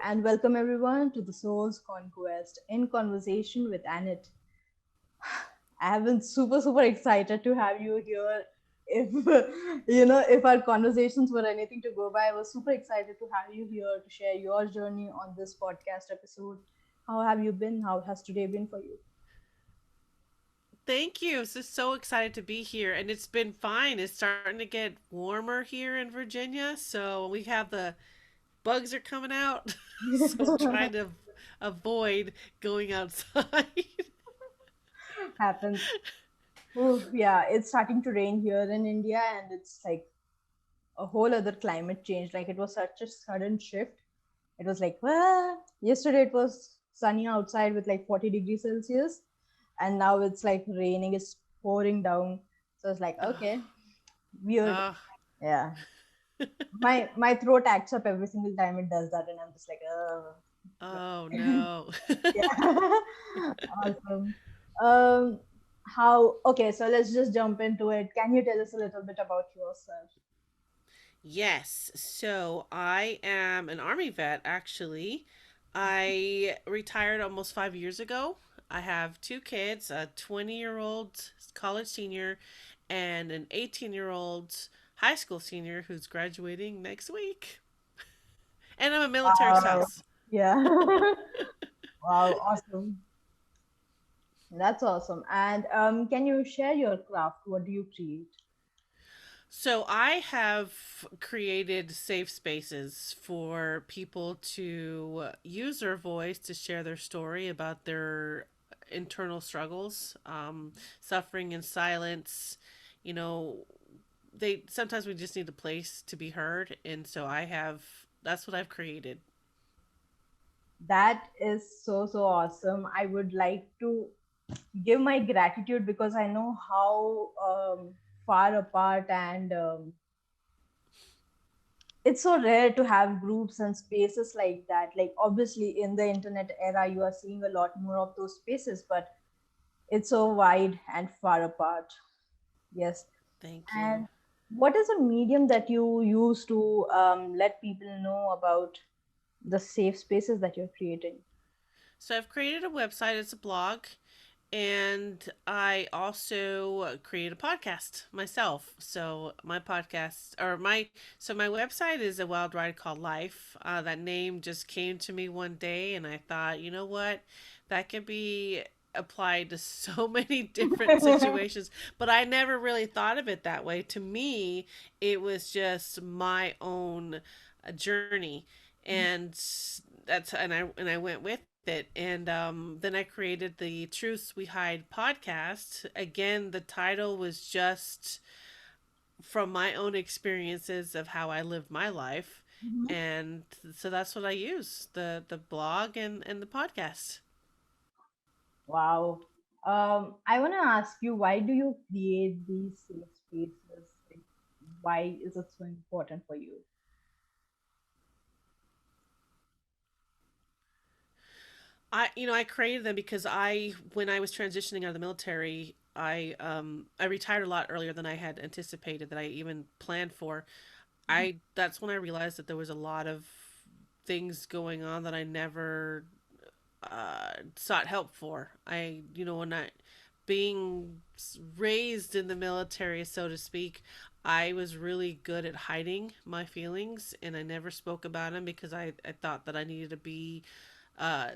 and welcome everyone to the Soul's Conquest in conversation with Annette. I have been super excited to have you here. If if our conversations were anything to go by, I was super excited to have you here to share your journey on this podcast episode. How have you been? How has today been for you? Thank you. So excited to be here. And it's been fine. It's starting to get warmer here in Virginia. So we have the bugs are coming out. So trying to avoid going outside. Happens. Oh, yeah, it's starting to rain here in India, and it's like a whole other climate change. Like it was such a sudden shift. It was like, yesterday it was sunny outside with like 40 degrees Celsius, and now it's like raining, it's pouring down. So it's like, okay, weird. Oh, Yeah. My throat acts up every single time it does that, and I'm just like, oh no. yeah. Awesome. Um, how, okay, so let's just jump into it. Can you tell us a little bit about yourself? Yes. So I am an Army vet, actually. I retired almost 5 years ago. I have two kids, a 20-year-old college senior and an 18-year-old high school senior who's graduating next week. And I'm a military Wow. spouse. Yeah. Wow, awesome. That's awesome. And can you share your craft? What do you create? So I have created safe spaces for people to use their voice to share their story about their internal struggles, suffering in silence. You know, they sometimes we just need a place to be heard, and so I have that's what I've created. That is so awesome. I would like to give my gratitude because I know how far apart and it's so rare to have groups and spaces like that. Like, obviously, in the internet era, you are seeing a lot more of those spaces, but it's so wide and far apart. Yes. Thank you. And what is a medium that you use to let people know about the safe spaces that you're creating? So I've created a website. It's a blog, and I also create a podcast myself. So my podcast or my so my website is a wild ride called Life. That name just came to me one day, and I thought, you know what, that could be applied to so many different situations, but I never really thought of it that way. To me, it was just my own journey, and I went with it. And then I created the Truths We Hide podcast. Again, the title was just from my own experiences of how I lived my life. Mhm. And so that's what I use, the blog and the podcast. Wow. I want to ask you, why do you create these safe spaces? Like, why is it so important for you? I created them because when I was transitioning out of the military, I retired a lot earlier than I had anticipated, that I even planned for. I That's when I realized that there was a lot of things going on that I never sought help for. When I being raised in the military, so to speak, I was really good at hiding my feelings, and I never spoke about them because I thought that I needed to be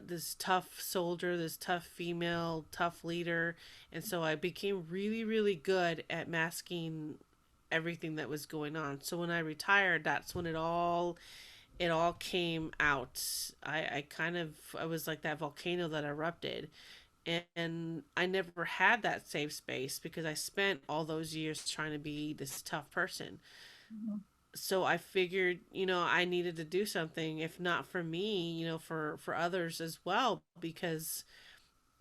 this tough soldier, this tough female, tough leader. And so I became really good at masking everything that was going on. So when I retired, that's when it all came out. I was like that volcano that erupted, and I never had that safe space because I spent all those years trying to be this tough person. Mhm. So I figured, I needed to do something, if not for me, for others as well, because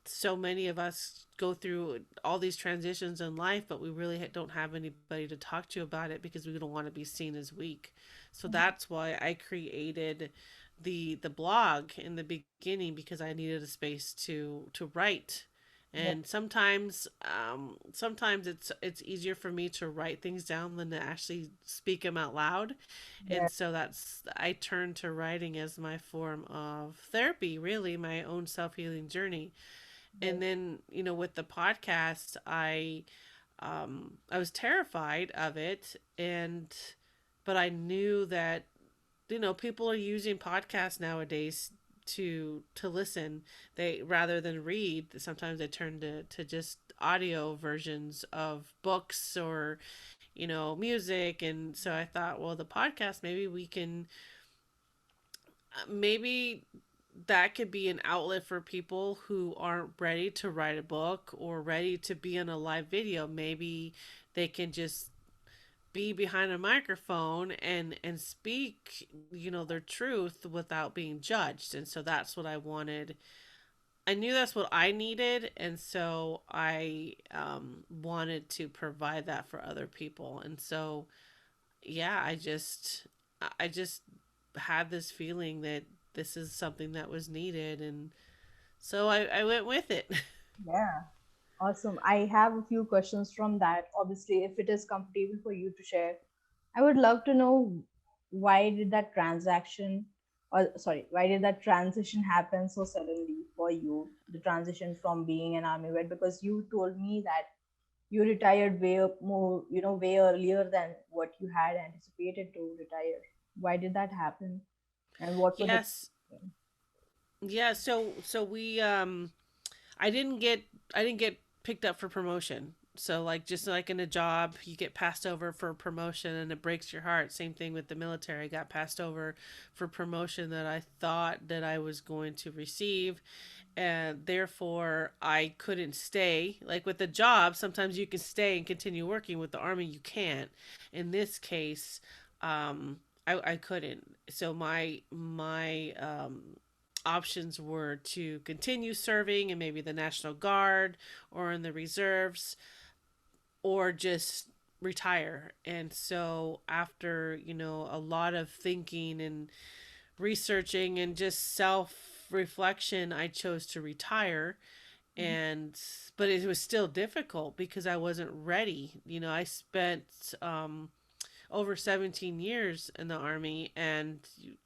so many of us go through all these transitions in life, but we really don't have anybody to talk to about it because we don't want to be seen as weak. So that's why I created the blog in the beginning, because I needed a space to write Yeah. And sometimes it's easier for me to write things down than to actually speak them out loud. Yeah. And so that's I turn to writing as my form of therapy, really my own self-healing journey. Yeah. And then, with the podcast, I was terrified of it, and but I knew that people are using podcasts nowadays to listen. They rather than read, sometimes they turn to just audio versions of books or music. And so I thought, well, the podcast, maybe that could be an outlet for people who aren't ready to write a book or ready to be in a live video. Maybe they can just be behind a microphone and speak their truth without being judged. And so that's what I wanted. I knew that's what I needed, and so I wanted to provide that for other people. And so yeah, I just had this feeling that this is something that was needed, and so I went with it. Yeah. Awesome. I have a few questions from that. Obviously, if it is comfortable for you to share, I would love to know why did that transaction, or sorry, why did that transition happen so suddenly for you? The transition from being an army vet, because you told me that you retired way up more, way earlier than what you had anticipated to retire. Why did that happen? And what were the Yes. Yeah, so we I didn't get picked up for promotion. So like just like in a job, you get passed over for promotion and it breaks your heart. Same thing with the military. I got passed over for promotion that I thought that I was going to receive, and therefore I couldn't stay. Like with the job, sometimes you can stay and continue working. With the army, you can't. In this case, I couldn't. So my options were to continue serving in maybe the National Guard or in the reserves, or just retire. And so after, a lot of thinking and researching and just self reflection, I chose to retire. And but it was still difficult because I wasn't ready. I spent over 17 years in the army, and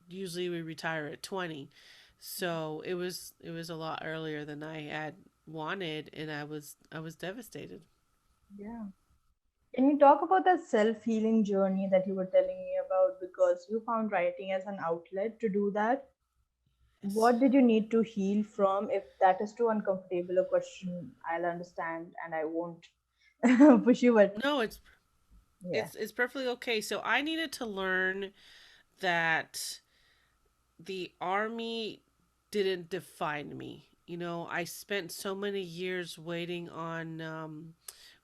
usually we retire at 20. So it was a lot earlier than I had wanted, and I was devastated. yeah. Can you talk about that self healing journey that you were telling me about? Because you found writing as an outlet to do that. Yes. What did you need to heal from? If that is too uncomfortable a question, I'll understand and I won't push you. But No, it's yeah, it's it's perfectly okay. So I needed to learn that the army didn't define me. I spent so many years waiting on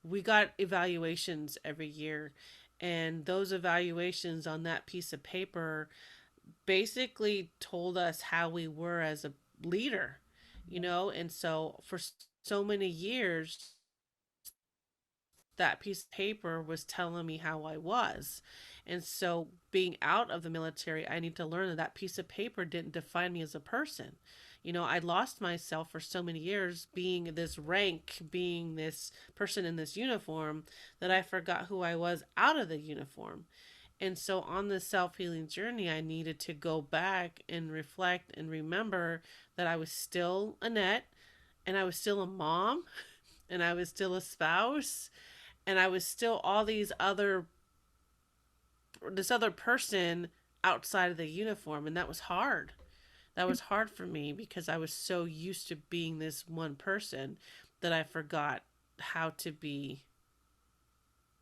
we got evaluations every year, and those evaluations on that piece of paper basically told us how we were as a leader, and so for so many years that piece of paper was telling me how I was. And so, being out of the military, I need to learn that that piece of paper didn't define me as a person. I lost myself for so many years being this rank, being this person in this uniform, that I forgot who I was out of the uniform. And so, on this self healing journey, I needed to go back and reflect and remember that I was still Annette, and I was still a mom, and I was still a spouse, and I was still all these other this other person outside of the uniform, and that was hard. That was hard for me because I was so used to being this one person that I forgot how to be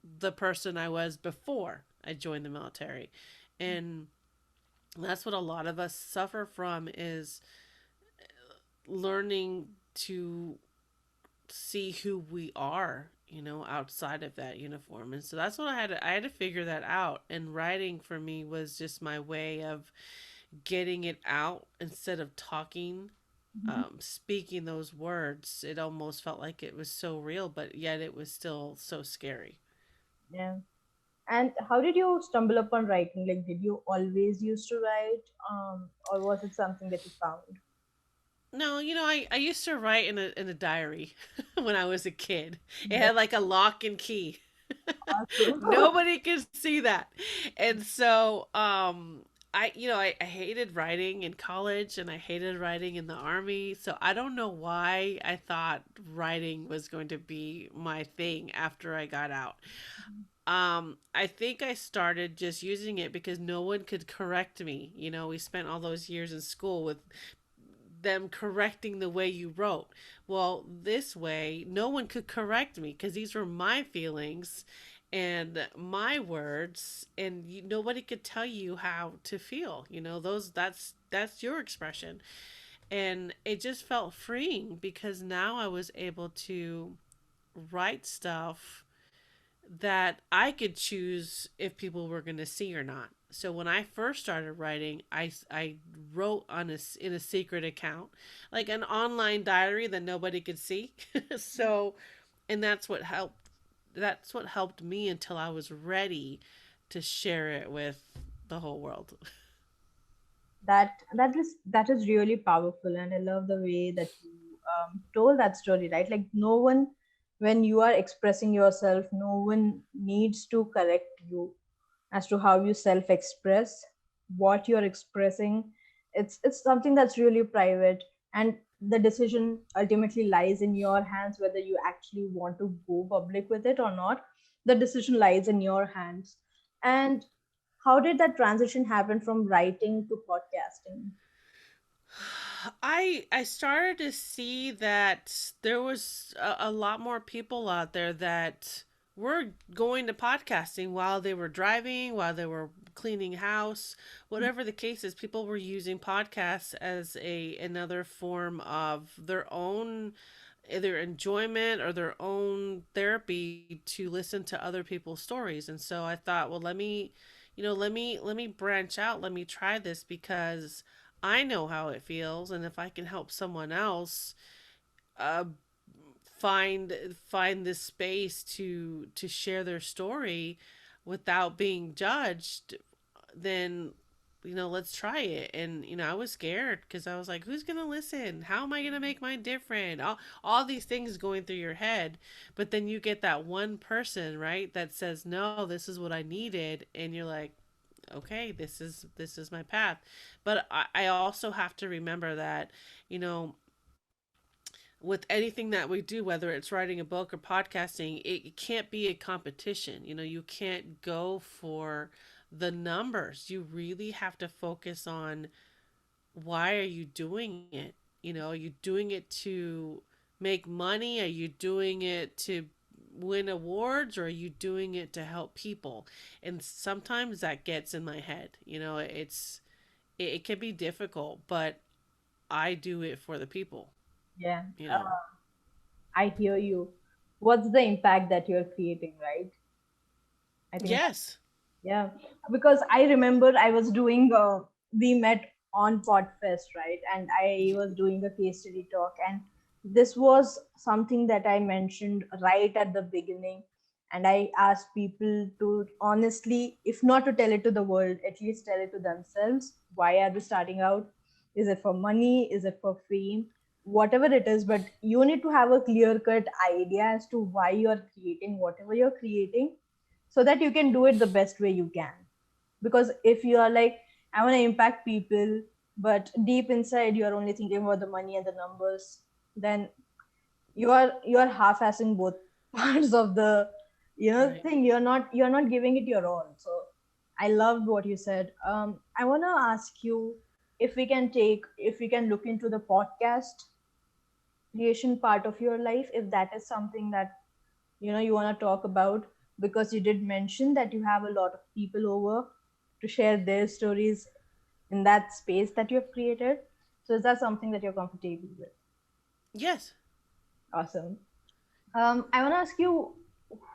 the person I was before I joined the military. And that's what a lot of us suffer from, is learning to see who we are, outside of that uniform. And so that's what I had to figure that out. And writing for me was just my way of getting it out instead of talking, speaking those words. It almost felt like it was so real, but yet it was still so scary. yeah. And how did you stumble upon writing? Like, did you always used to write, or was it something that you found? No, I used to write in a diary when I was a kid. It Yeah, had like a lock and key. awesome. Nobody could see that. And so I hated writing in college and I hated writing in the army. So I don't know why I thought writing was going to be my thing after I got out. I think I started just using it because no one could correct me. We spent all those years in school with them correcting the way you wrote. Well, this way, no one could correct me because these were my feelings and my words, and nobody could tell you how to feel. That's your expression, and it just felt freeing because now I was able to write stuff that I could choose if people were going to see or not. So when I first started writing, I wrote in a secret account, like an online diary that nobody could see. So, and that's what helped me until I was ready to share it with the whole world. That is really powerful, and I love the way that you told that story, right? Like, no one, when you are expressing yourself, no one needs to correct you as to how you self express, what you're expressing. It's something that's really private, and the decision ultimately lies in your hands whether you actually want to go public with it or not. The decision lies in your hands. And how did that transition happen from writing to podcasting? I started to see that there was a lot more people out there that were going to podcasting while they were driving, while they were cleaning house, whatever the case is. People were using podcasts as a another form of their own either enjoyment or their own therapy to listen to other people's stories. And so I thought, well, let me branch out, let me try this because I know how it feels, and if I can help someone else uh, find this space to share their story without being judged, then let's try it. And I was scared because I was like, who's gonna listen? How am I gonna make mine different? All these things going through your head, but then you get that one person, right, that says, no, this is what I needed, and you're like, okay, this is my path. But I also have to remember that, you know, with anything that we do, whether it's writing a book or podcasting, it can't be a competition. You can't go for the numbers. You really have to focus on why are you doing it? Are you doing it to make money? Are you doing it to win awards, or are you doing it to help people? And sometimes that gets in my head. It can be difficult, but I do it for the people, Yeah, you know. I hear you. What's the impact that you're creating, right? I think that, Yes. yeah, because I remember I was doing, we met on Podfest, right? And I was doing a case study talk, and this was something that I mentioned right at the beginning. And I asked people to honestly, if not to tell it to the world, at least tell it to themselves. Why are they starting out? Is it for money? Is it for fame? Whatever it is, but you need to have a clear cut idea as to why you're creating whatever you're creating, so that you can do it the best way you can. Because if you are like, I want to impact people, but deep inside you're only thinking about the money and the numbers, then you are half-assing both parts of the Right. thing. You're not giving it your all. So I loved what you said. I want to ask you, if we can look into the podcast creation part of your life, if that is something that you want to talk about, because you did mention that you have a lot of people over to share their stories in that space that you have created. So is that something that you're comfortable with? Yes. Awesome. I want to ask you,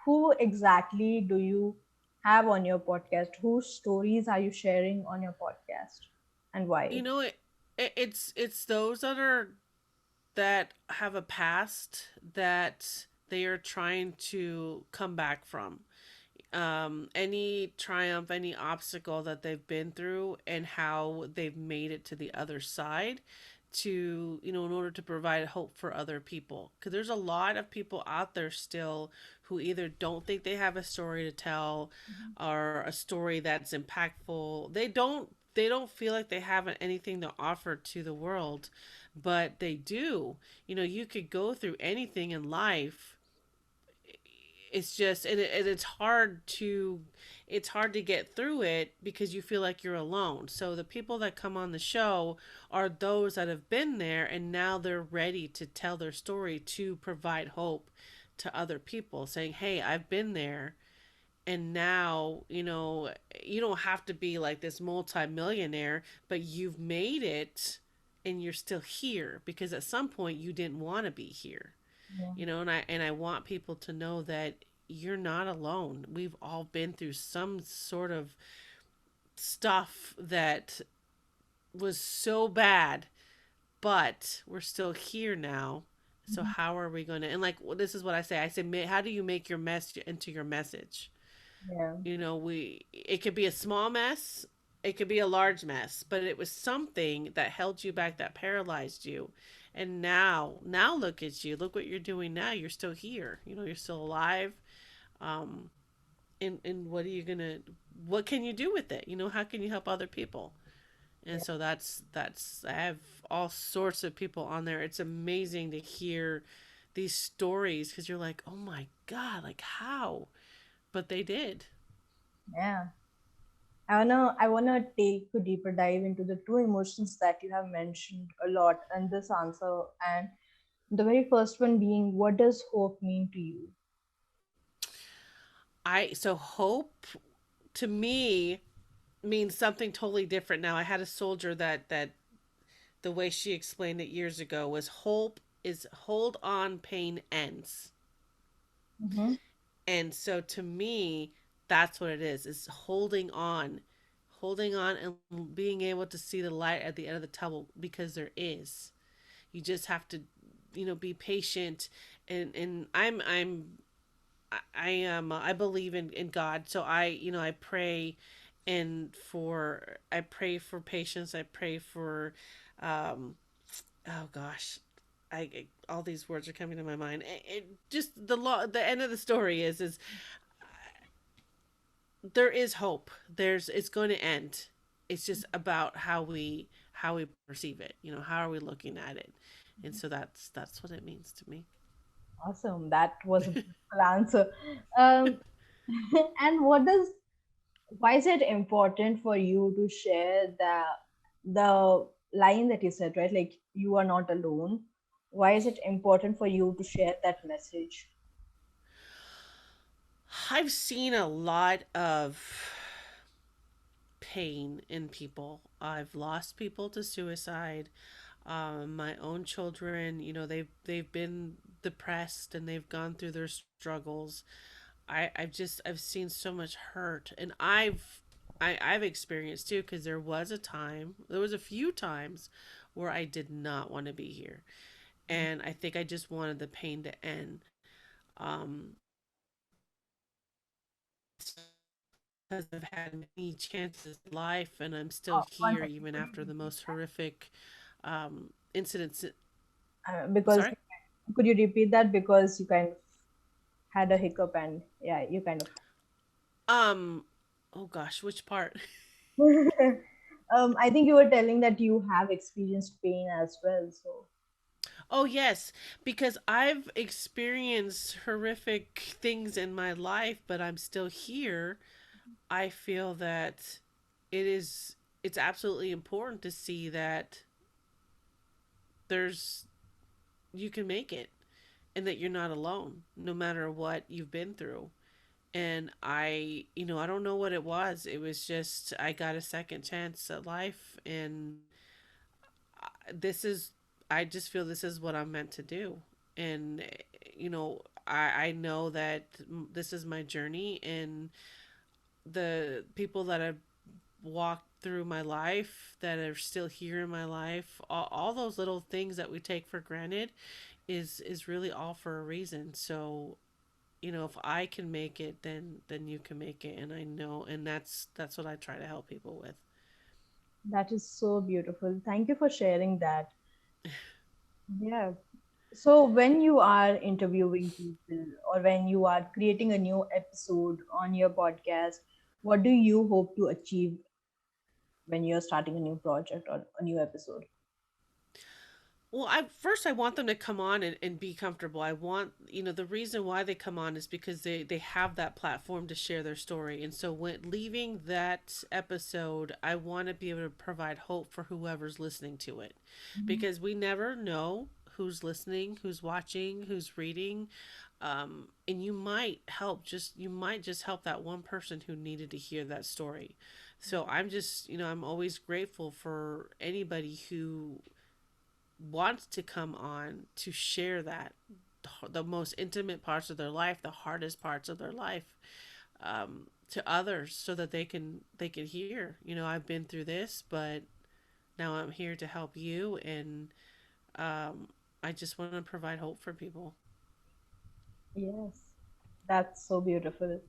who exactly do you have on your podcast? Whose stories are you sharing on your podcast, and why? It's those that have a past that they are trying to come back from. Any triumph, any obstacle that they've been through, and how they've made it to the other side. to, in order to provide hope for other people, because there's a lot of people out there still who either don't think they have a story to tell or a story that's impactful. They don't feel like they have anything to offer to the world, but they do. You could go through anything in life. It's just, and it's hard to get through it because you feel like you're alone. So the people that come on the show are those that have been there, and now they're ready to tell their story to provide hope to other people, saying, hey, I've been there, and now, you don't have to be like this multimillionaire, but you've made it, and you're still here because at some point you didn't want to be here. Yeah. And I want people to know that you're not alone. We've all been through some sort of stuff that was so bad, but we're still here now. So Mhm. how are we going to, and like, this is what I say, how do you make your mess into your message? Yeah. It could be a small mess, it could be a large mess, but it was something that held you back, that paralyzed you. And now look at you. Look what you're doing now. You're still here. You're still alive. Um, and what can you do with it? How can you help other people? And Yeah. so that's I have all sorts of people on there. It's amazing to hear these stories because you're like, oh my God, like how? But they did. Yeah. I wanna take a deeper dive into the two emotions that you have mentioned a lot in this answer, and the very first one being, what does hope mean to you? So hope to me means something totally different now. I had a soldier that the way she explained it years ago was hope is hold on, pain ends. Mm-hmm. And so to me, that's what it is holding on and being able to see the light at the end of the tunnel, because there is. You just have to, be patient. And I believe in God, so I pray, and I pray for patience. I pray for, um, oh gosh, all these words are coming to my mind. Just the end of the story is there is hope. It's going to end. It's just about how we perceive it. How are we looking at it? And so that's what it means to me. Awesome. That was a beautiful answer. Um, and why is it important for you to share the line that you said, right? Like, you are not alone. Why is it important for you to share that message? I've seen a lot of pain in people. I've lost people to suicide. My own children, they've been depressed and they've gone through their struggles. I've seen so much hurt, and I've experienced too, because there was a few times where I did not want to be here, and I think I just wanted the pain to end. Um, because I've had many chances in life, and I'm still Oh, one here second. even Could you after the repeat most horrific incidents. that? Because Sorry. could you repeat that, because you kind of had a hiccup, and yeah, you kind of. Um. Oh gosh, which part? I think you were telling that you have experienced pain as well. So Oh yes, because I've experienced horrific things in my life, but I'm still here. I feel that it's absolutely important to see that there's you can make it, and that you're not alone no matter what you've been through. And I don't know what it was. It was just I got a second chance at life, and this is I just feel this is what I'm meant to do. And I know that this is my journey, and the people that have walked through my life, that are still here in my life, all those little things that we take for granted is really all for a reason. So if I can make it, then you can make it, and I know, and that's what I try to help people with. that is so beautiful. Thank you for sharing that. Yeah. So when you are interviewing people or when you are creating a new episode on your podcast, what do you hope to achieve when you're starting a new project or a new episode? Well, I first I want them to come on and be comfortable. I want, the reason why they come on is because they have that platform to share their story. And so when leaving that episode, I want to be able to provide hope for whoever's listening to it. Mhm. Because we never know who's listening, who's watching, who's reading. And you might just help that one person who needed to hear that story. So I'm just, I'm always grateful for anybody who wants to come on to share that, the most intimate parts of their life, the hardest parts of their life, to others, so that they can hear, I've been through this, but now I'm here to help you. And I just want to provide hope for people. Yes, that's so beautiful.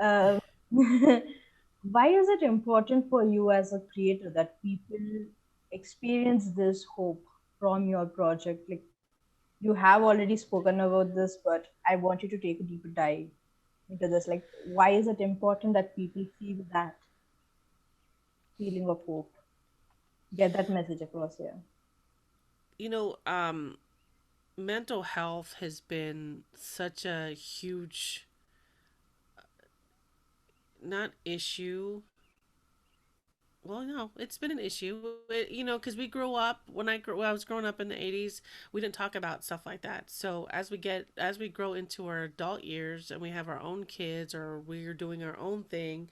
Uh, why is it important for you as a creator that people experience this hope from your project? Like, you have already spoken about this, but I want you to take a deeper dive into this. Like, why is it important that people feel that feeling of hope? Get that message across here. you know Mental health has been such a huge, not issue, well, no, it's been an issue. Because we grew up, when I was growing up in the 80s, we didn't talk about stuff like that. So as we grow into our adult years and we have our own kids or we're doing our own thing,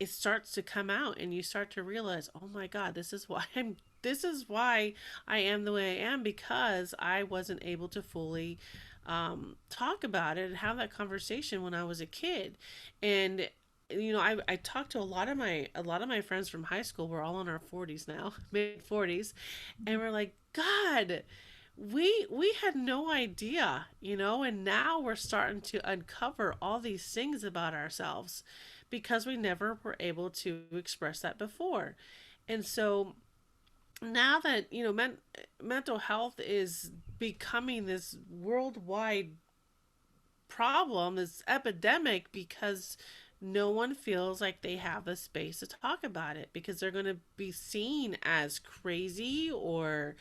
it starts to come out and you start to realize, oh my God, this is why I am the way I am, because I wasn't able to fully talk about it and have that conversation when I was a kid. And I talked to a lot of my friends from high school. We're all in our 40s now, mid 40s, and we're like, God, we had no idea, and now we're starting to uncover all these things about ourselves because we never were able to express that before. And so now that, mental health is becoming this worldwide problem, this epidemic, because no one feels like they have a space to talk about it because they're going to be seen as crazy or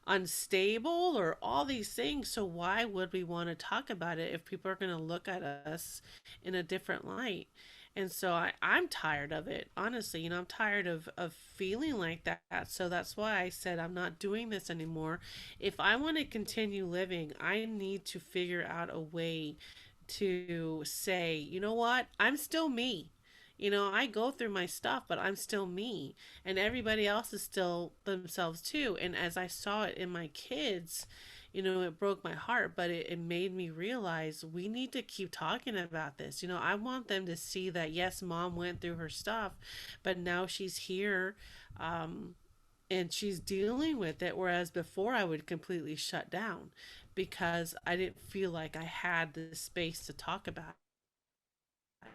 unstable or all these things. So why would we want to talk about it if people are going to look at us in a different light? And so I'm tired of it, honestly. I'm tired of feeling like that. So that's why I said I'm not doing this anymore. If I want to continue living, I need to figure out a way to say, you know what, I'm still me. I go through my stuff, but I'm still me. And everybody else is still themselves too. And as I saw it in my kids, it broke my heart, but it made me realize we need to keep talking about this. I want them to see that, yes, mom went through her stuff, but now she's here. Um, and she's dealing with it, whereas before I would completely shut down because I didn't feel like I had the space to talk about it.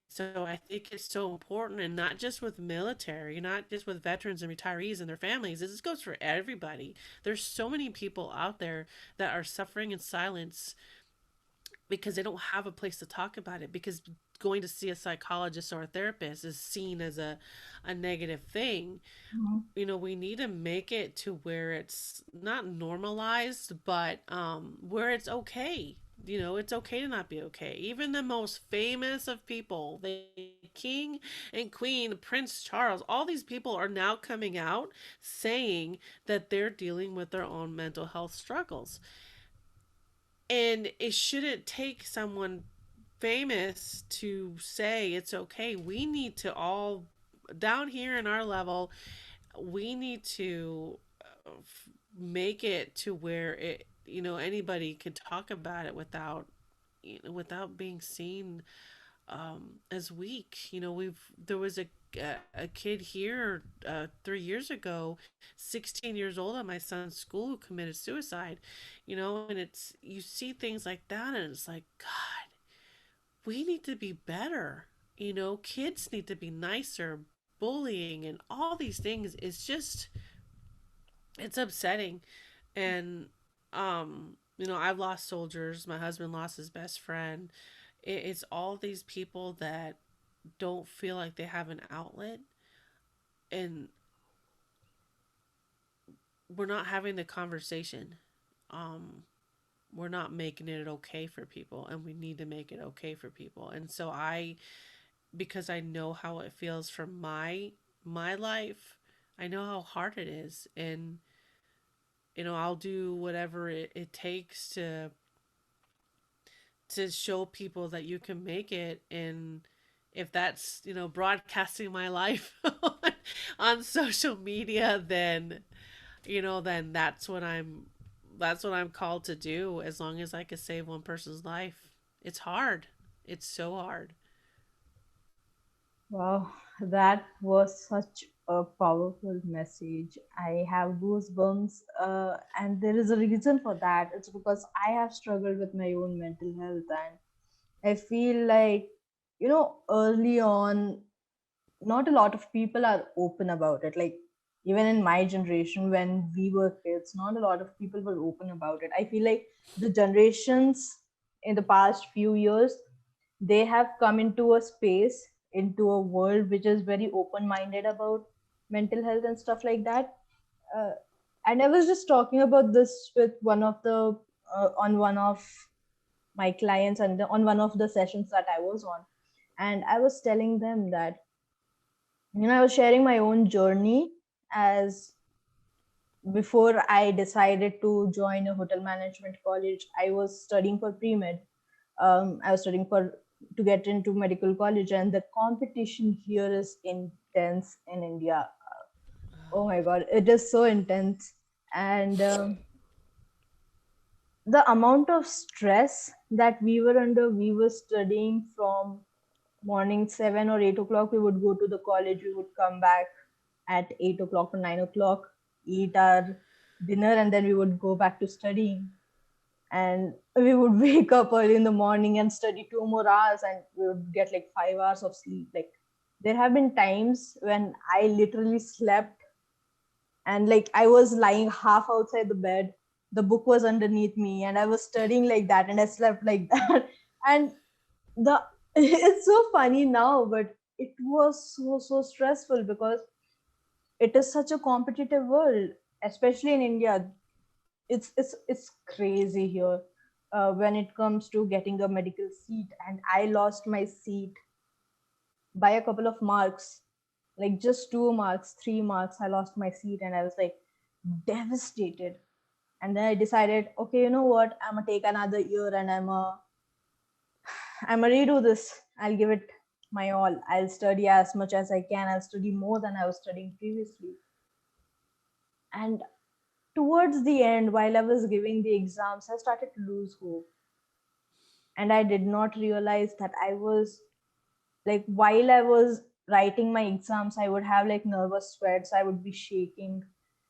So I think it's so important, and not just with military, not just with veterans and retirees and their families. This goes for everybody. There's so many people out there that are suffering in silence because they don't have a place to talk about it, because going to see a psychologist or a therapist is seen as a negative thing. Mhm. We need to make it to where it's not normalized, but where it's okay. It's okay to not be okay. Even the most famous of people, the king and queen, Prince Charles, all these people are now coming out saying that they're dealing with their own mental health struggles. And it shouldn't take someone famous to say it's okay. We need to all, down here in our level, we need to make it to where anybody can talk about it without without being seen as weak. We've there was a kid here 3 years ago, 16 years old, at my son's school, who committed suicide. And it's, you see things like that and it's like, God, we need to be better. Kids need to be nicer. Bullying and all these things is just It's upsetting. And I've lost soldiers. My husband lost his best friend. It's all these people that don't feel like they have an outlet, and we're not having the conversation. Um, we're not making it okay for people, and we need to make it okay for people. And so because I know how it feels from my life, I know how hard it is, and I'll do whatever it takes to show people that you can make it. And if that's broadcasting my life on social media, then that's what I'm called to do, as long as I can save one person's life. It's hard. It's so hard. Wow, that was such a powerful message. I have goosebumps, and there is a reason for that. It's because I have struggled with my own mental health, and I feel like, early on, not a lot of people are open about it. Like, even in my generation, when we were kids, not a lot of people were open about it. I feel like the generations in the past few years, they have come into a space, into a world which is very open minded about mental health and stuff like that. uh, and I was just talking about this with one of the on one of my clients, and on one of the sessions that I was on, and I was telling them that, I was sharing my own journey, as before I decided to join a hotel management college, I was studying for pre-med. I was studying for to get into medical college, and the competition here is intense in India. Oh my God, it is so intense. And the amount of stress that we were under, we were studying from morning 7 or 8 o'clock. We would go to the college, we would come back at 8 o'clock or 9 o'clock, eat our dinner, and then we would go back to studying. And we would wake up early in the morning and study 2 more hours, and we would get like 5 hours of sleep. Like, there have been times when I literally slept, and like I was lying half outside the bed, the book was underneath me, and I was studying like that, and I slept like that. And the it's so funny now, but it was so stressful because it is such a competitive world, especially in India. It's crazy here. When it comes to getting a medical seat, and I lost my seat by a couple of marks, like just 2 marks, 3 marks. I lost my seat, and I was like devastated. And then I decided, okay, you know what, I'm gonna take another year, and I'm gonna redo this. I'll give it my all. I'll study as much as I can. I'll study more than I was studying previously. And towards the end, while I was giving the exams, I started to lose hope. And I did not realize that I was, like, while I was writing my exams, I would have like nervous sweats. I would be shaking.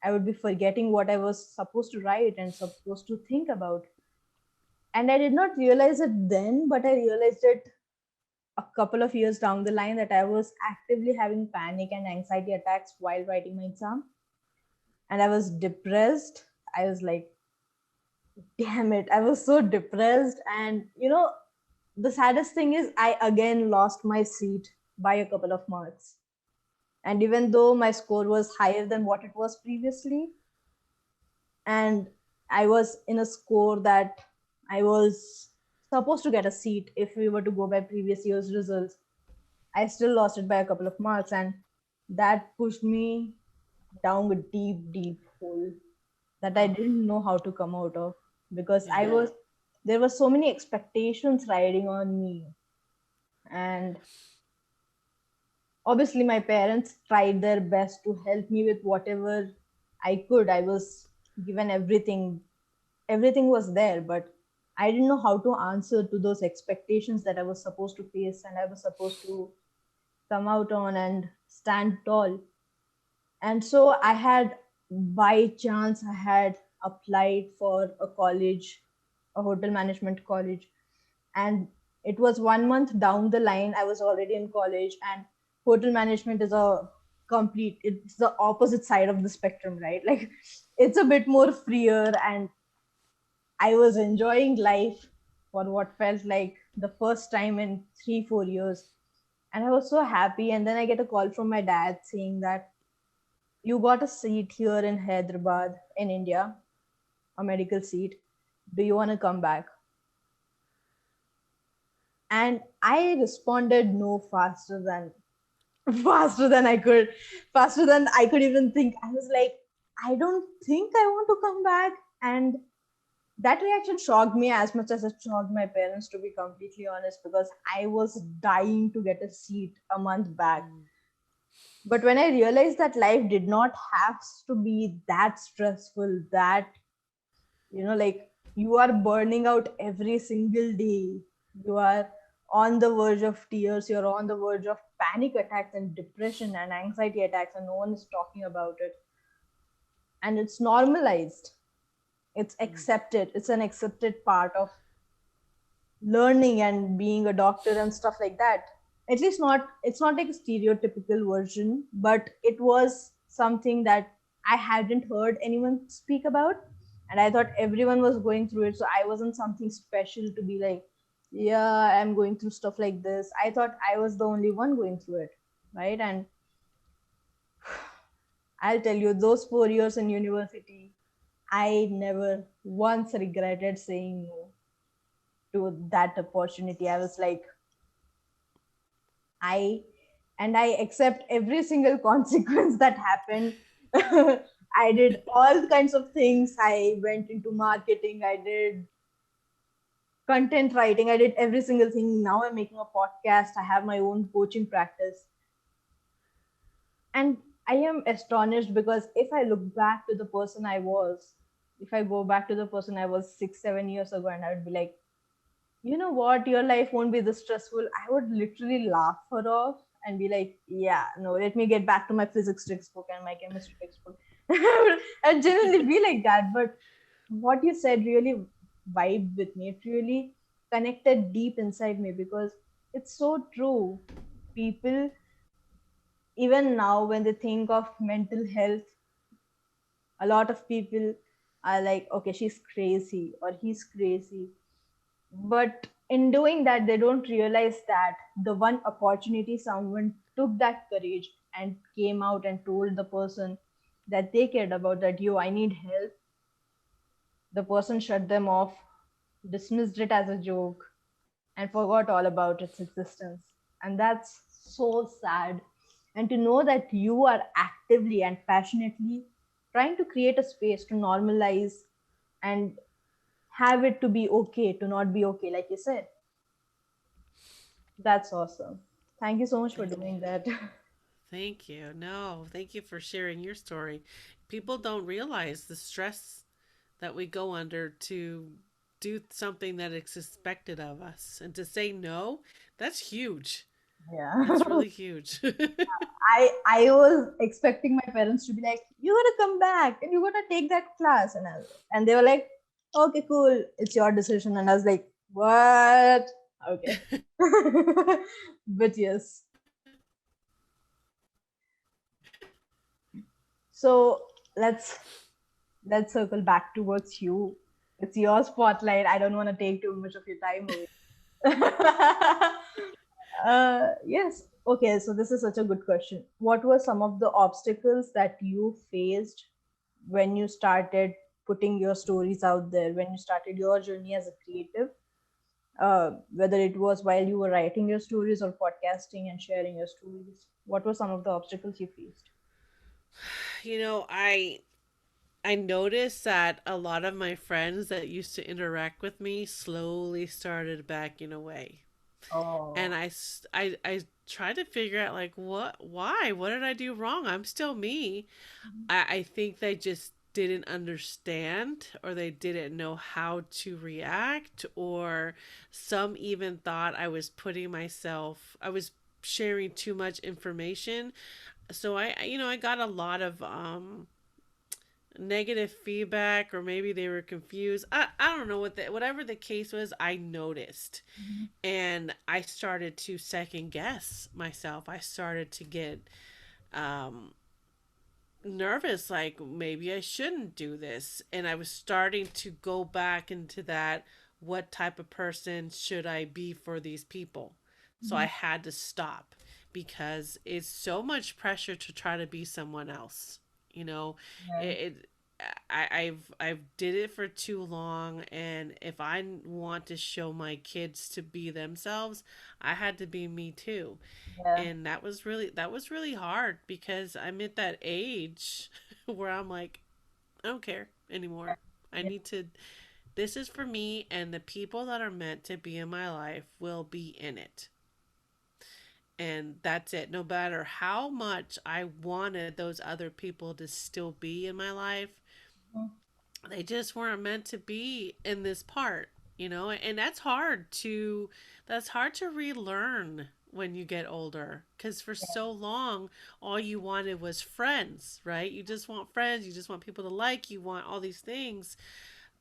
I would be forgetting what I was supposed to write and supposed to think about. And I did not realize it then, but I realized it a couple of years down the line, that I was actively having panic and anxiety attacks while writing my exam. And I was depressed. I was like, damn it, I was so depressed. And the saddest thing is, I again lost my seat by a couple of marks. And even though my score was higher than what it was previously, and I was in a score that I was supposed to get a seat if we were to go by previous year's results, I still lost it by a couple of marks. And that pushed me down a deep hole that I Oh, didn't know how to come out of, because yeah. there were so many expectations riding on me. And obviously, my parents tried their best to help me with whatever I could. I was given everything was there, but I didn't know how to answer to those expectations that I was supposed to face, and I was supposed to come out on and stand tall. And so I had, by chance, I had applied for a college, a hotel management college. And it was 1 month down the line, I was already in college. And hotel management is a complete, it's the opposite side of the spectrum, right? Like it's a bit more freer, and I was enjoying life for what felt like the first time in 3 4 years, and I was so happy. And then I get a call from my dad saying that you got a seat here in Hyderabad in India, a medical seat. Do you want to come back? And I responded no faster than faster than I could, faster than I could even think. I was like, I don't think I want to come back. And that reaction shocked me as much as it shocked my parents, to be completely honest, because I was dying to get a seat a month back. Mm. But when I realized that life did not have to be that stressful, that, like you are burning out every single day, you are on the verge of tears, you're on the verge of panic attacks and depression and anxiety attacks, and no one is talking about it. And it's normalized, it's Mm. accepted, it's an accepted part of learning and being a doctor and stuff like that. At least not, it's not like a stereotypical version, but it was something that I hadn't heard anyone speak about, and I thought everyone was going through it, so I wasn't something special to be like, yeah, I'm going through stuff like this. I thought I was the only one going through it, right? And I'll tell you, those 4 years in university, I never once regretted saying no to that opportunity. I was like, I I accept every single consequence that happened. I did all kinds of things. I went into marketing. I did content writing. I did every single thing. Now I'm making a podcast. I have my own coaching practice. And I am astonished because if I look back to the person I was, if I go back to the person I was 6 7 years ago, and I would be like, you know what, your life won't be this stressful, I would literally laugh her off and be like, yeah, no, let me get back to my physics textbook and my chemistry textbook. And genuinely be like that. But what you said really vibed with me. It really connected deep inside me because it's so true. People, even now, when they think of mental health, a lot of people are like, okay, she's crazy or he's crazy. But in doing that, they don't realize that the one opportunity someone took that courage and came out and told the person that they cared about, that you, I need help, the person shut them off, dismissed it as a joke, and forgot all about its existence. And that's so sad. And to know that you are actively and passionately trying to create a space to normalize and have it to be okay to not be okay, like you said, that's awesome. Thank you so much for Thank you. doing that. Thank you. No, thank you for sharing your story. People don't realize the stress that we go under to do something that is expected of us. And to say no, that's huge. Yeah. That's really huge. I was expecting my parents to be like, you gotta come back and you gotta take that class, and they were like, okay, cool, it's your decision. And I was like, what? Okay. But yes. So let's let's circle back towards you. It's your spotlight. I don't want to take too much of your time away. Yes. Okay. So this is such a good question. What were some of the obstacles that you faced when you started putting your stories out there? When you started your journey as a creative, whether it was while you were writing your stories or podcasting and sharing your stories? What were some of the obstacles you faced? you know, I noticed that a lot of my friends that used to interact with me slowly started backing away. And Oh. I tried to figure out like what did I do wrong? I'm still me. I think they just didn't understand or they didn't know how to react, or some even thought I was sharing too much information. So I got a lot of negative feedback, or maybe they were confused. I don't know whatever the case was. I noticed, Mhm. and I started to second guess myself. I started to get um, nervous, like maybe I shouldn't do this. And I was starting to go back into that, what type of person should I be for these people? So I Mhm. had to stop because it's so much pressure to try to be someone else. You know, Yeah, it I've did it for too long, and if I want to show my kids to be themselves, I had to be me too. yeah, And that was really hard because I'm at that age where I'm like, I don't care anymore. I yeah, need to, this is for me, and the people that are meant to be in my life will be in it. And that's it. No matter how much I wanted those other people to still be in my life, mhm, they just weren't meant to be in this part, you know. And that's hard to relearn when you get older, because for yeah, so long all you wanted was friends, right? You just want friends, you just want people to like you, want all these things.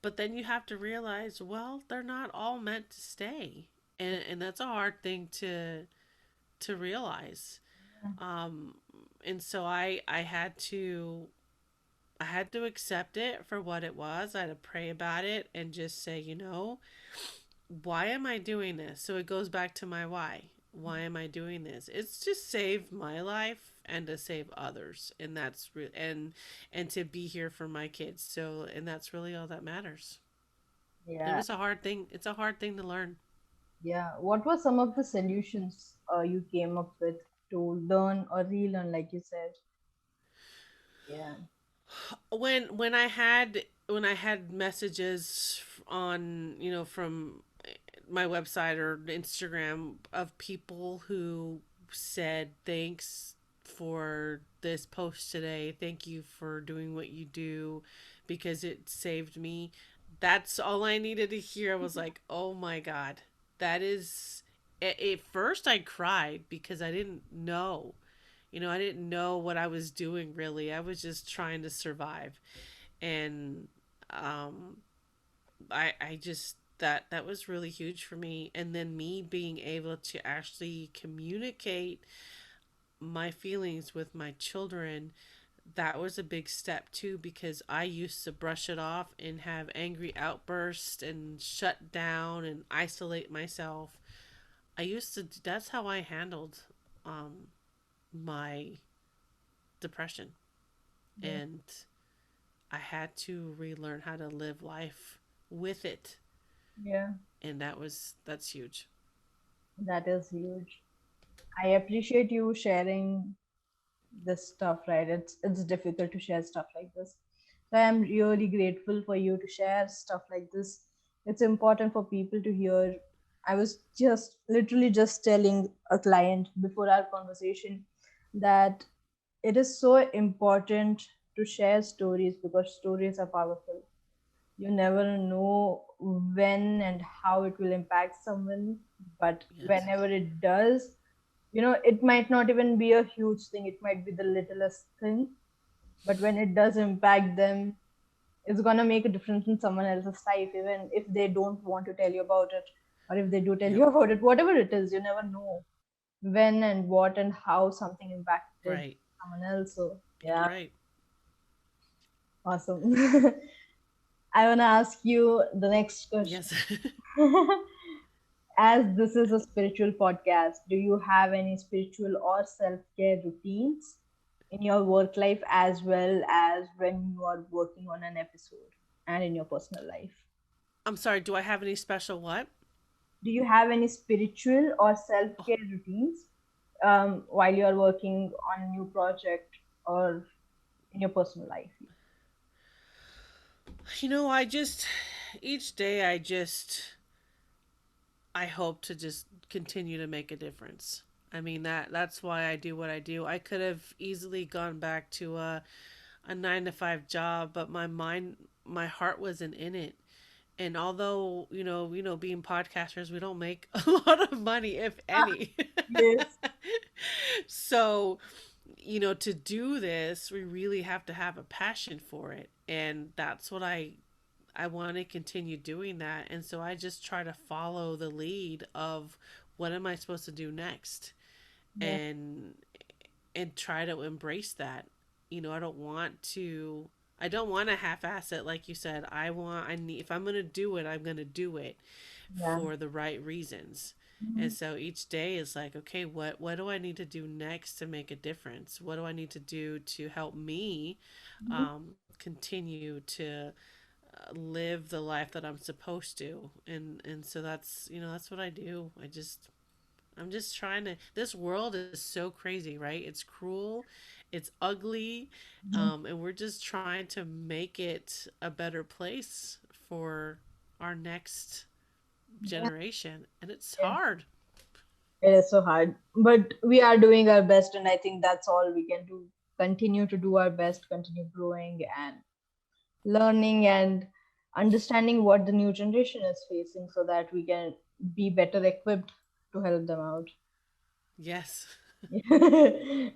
But then you have to realize, well, they're not all meant to stay. And that's a hard thing to realize. um and so I had to accept it for what it was. I had to pray about it and just say, why am I doing this? So it goes back to my why. Why am I doing this? It's to save my life and to save others, and and to be here for my kids. So, and that's really all that matters. It yeah, was a hard thing. It's a hard thing to learn. yeah. What were some of the solutions you came up with to learn or relearn, like you said? Yeah. When I had messages on, from my website or Instagram of people who said thanks for this post today. Thank you for doing what you do because it saved me. That's all I needed to hear. I was like, "Oh my god." That is at first I cried because I didn't know. I didn't know what I was doing really. I was just trying to survive. And um I just that was really huge for me. And then me being able to actually communicate my feelings with my children, that was a big step too, because I used to brush it off and have angry outbursts and shut down and isolate myself. I used to That's how I handled um my depression. Yeah. And I had to relearn how to live life with it. Yeah. And that's huge. That is huge. I appreciate you sharing this stuff, right? It's difficult to share stuff like this. So I'm really grateful for you to share stuff like this. It's important for people to hear. I was just literally just telling a client before our conversation that it is so important to share stories because stories are powerful. You never know when and how it will impact someone, but Yes. whenever it does, it might not even be a huge thing, it might be the littlest thing, but when it does impact them, it's going to make a difference in someone else's life, even if they don't want to tell you about it, or if they do tell Yep. you about it, whatever it is, you never know when and what and how something impacted Right. someone else. So You're yeah, right. awesome. I want to ask you the next question. Yes. As this is a spiritual podcast, do you have any spiritual or self care routines in your work life as well as when you are working on an episode and in your personal life? I'm sorry, do I have any special what? Do you have any spiritual or self Oh, care routines while you are working on a new project or in your personal life? I just each day I hope to just continue to make a difference. I mean, that's why I do what I do. I could have easily gone back to a 9 to 5 job, but my heart wasn't in it. And although, being podcasters, we don't make a lot of money, if Ah, any. yes. So, to do this, we really have to have a passion for it. And that's what I want to continue doing that. And so I just try to follow the lead of what am I supposed to do next? Yeah. And and try to embrace that. I don't want to half-ass it like you said. I need, if I'm going to do it, I'm going to do it Yeah. for the right reasons. And Mhm. so each day is like, okay, what do I need to do next to make a difference? What do I need to do to help me Mhm. continue to live the life that I'm supposed to? And so that's, that's what I do. I'm just trying to. This world is so crazy, right? It's cruel, it's ugly, Mhm. and we're just trying to make it a better place for our next Yeah. generation, and it's Yeah. hard. It is so hard, but we are doing our best, and I think that's all we can do. Continue to do our best, continue growing and learning and understanding what the new generation is facing so that we can be better equipped to help them out. Yes.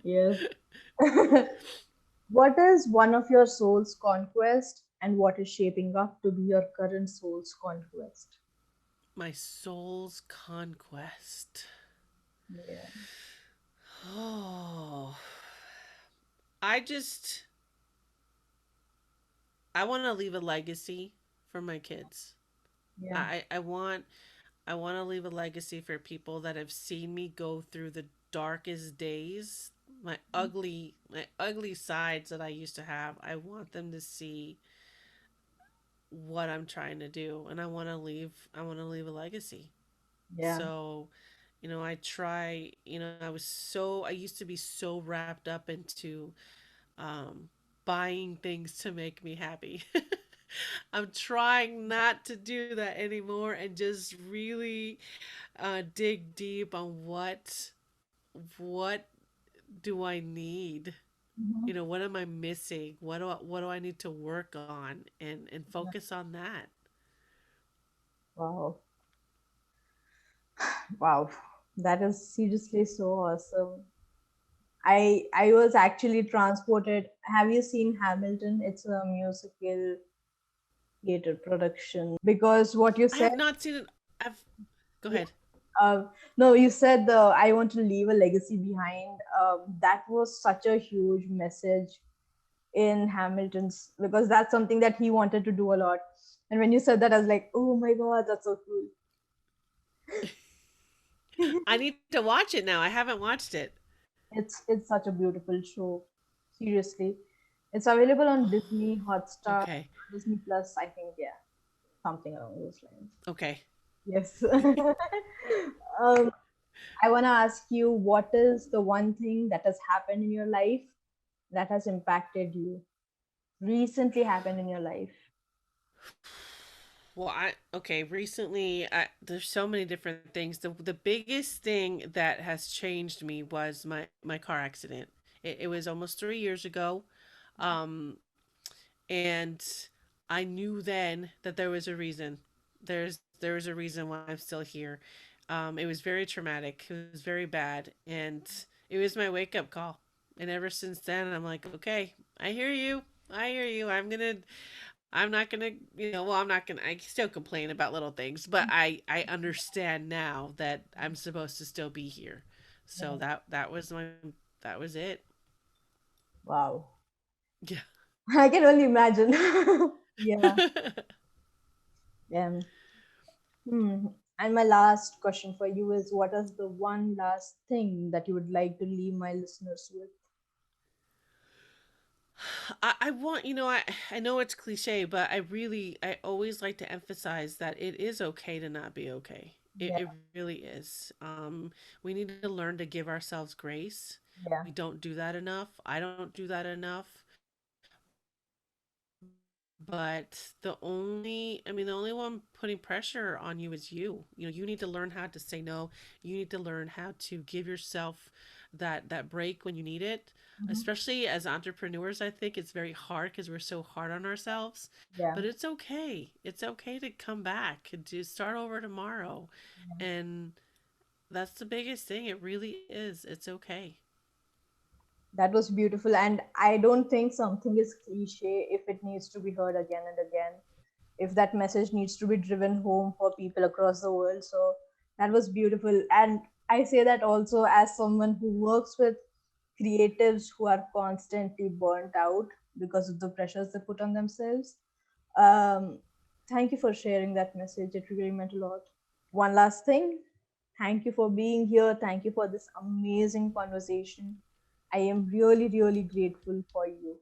Yes. What is one of your soul's conquest and what is shaping up to be your current soul's conquest? My soul's conquest. Yeah. Oh, I just I want to leave a legacy for my kids. Yeah. I want to leave a legacy for people that have seen me go through the darkest days, my ugly sides that I used to have. I want them to see what I'm trying to do, and I want to leave a legacy. Yeah. So, I used to be so wrapped up into um buying things to make me happy. I'm trying not to do that anymore and just really dig deep on what do I need? Mhm. What am I missing? What do I need to work on and focus on that? Wow. Wow. That is seriously so awesome. I was actually transported. Have you seen Hamilton? It's a musical theater production. Because what you I said, have not seen it. I've Go yeah, ahead. no, you said the I want to leave a legacy behind. That was such a huge message in Hamilton's because that's something that he wanted to do a lot. And when you said that, I was like, oh my god, that's so cool. I need to watch it now. I haven't watched it. It's such a beautiful show. Seriously, it's available on Disney Hotstar, Okay. Disney Plus. I think, yeah, something along those lines. Okay. Yes. I want to ask you, what is the one thing that has happened in your life that has impacted you? Recently happened in your life. Well, recently there's so many different things. The biggest thing that has changed me was my car accident. It was almost 3 years ago, um, and I knew then that there was a reason. There was a reason why I'm still here. It was very traumatic. It was very bad, and it was my wake up call. And ever since then, I'm like, okay, I hear you. I hear you. I'm not gonna, well, I'm not gonna. I still complain about little things, but I understand now that I'm supposed to still be here. So Yeah. that was it. Wow. Yeah. I can only imagine. Yeah. Yeah. Hmm. And my last question for you is, what is the one last thing that you would like to leave my listeners with? I want, I know it's cliche, but I always like to emphasize that it is okay to not be okay. It, Yeah. it really is. We need to learn to give ourselves grace. Yeah. We don't do that enough. I don't do that enough. But the only one putting pressure on you is you. You need to learn how to say no. You need to learn how to give yourself that break when you need it. Mhm. Especially as entrepreneurs, I think it's very hard because we're so hard on ourselves. Yeah. But it's okay. It's okay to come back and to start over tomorrow. And that's the biggest thing. It really is. It's okay. That was beautiful. And I don't think something is cliche if it needs to be heard again and again, if that message needs to be driven home for people across the world. So that was beautiful. And I say that also as someone who works with creatives who are constantly burnt out because of the pressures they put on themselves. Um, Thank you for sharing that message. It really meant a lot. One last thing, thank you for being here. Thank you for this amazing conversation. I am really, really grateful for you.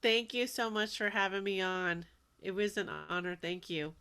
Thank you so much for having me on. It was an honor. Thank you.